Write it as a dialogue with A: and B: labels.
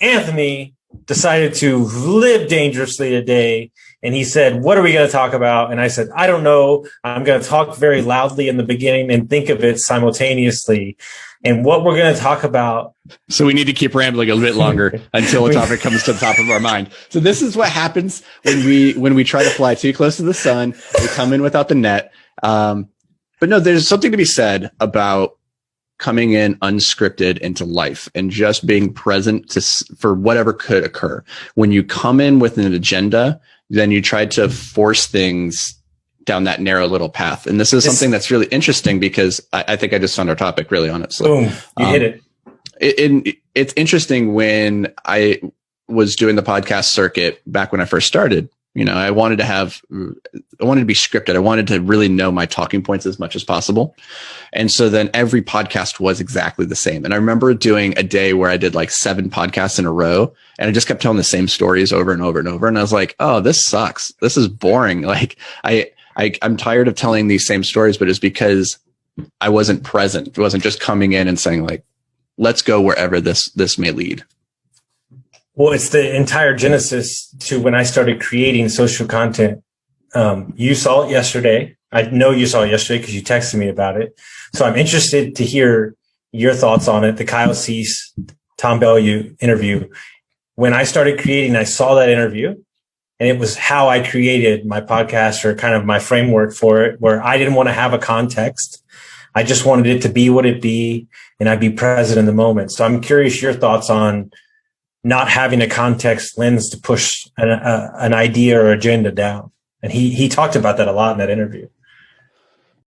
A: Anthony decided to live dangerously today. And he said, what are we going to talk about? And I said, I don't know. I'm going to talk very loudly in the beginning and think of it simultaneously. And what we're going to talk about.
B: So we need to keep rambling a little bit longer until a topic comes to the top of our mind. So this is what happens when we try to fly too close to the sun. We come in without the net. But no, there's something to be said about coming in unscripted into life and just being present for whatever could occur. When you come in with an agenda, then you try to force things down that narrow little path. And this is something that's really interesting because I think I just found our topic really honestly.
A: Boom, you hit it.
B: It's interesting when I was doing the podcast circuit back when I first started. You know, I wanted to be scripted. I wanted to really know my talking points as much as possible. And so then every podcast was exactly the same. And I remember doing a day where I did like 7 podcasts in a row and I just kept telling the same stories over and over and over. And I was like, oh, this sucks. This is boring. Like I'm tired of telling these same stories, but it's because I wasn't present. It wasn't just coming in and saying like, let's go wherever this may lead.
A: Well, it's the entire genesis to when I started creating social content. You saw it yesterday. I know you saw it yesterday because you texted me about it. So I'm interested to hear your thoughts on it. The Kyle Cease, Tom Bellew interview. When I started creating, I saw that interview and it was how I created my podcast or kind of my framework for it, where I didn't want to have a context. I just wanted it to be what it be and I'd be present in the moment. So I'm curious your thoughts on not having a context lens to push an idea or agenda down. And he talked about that a lot in that interview.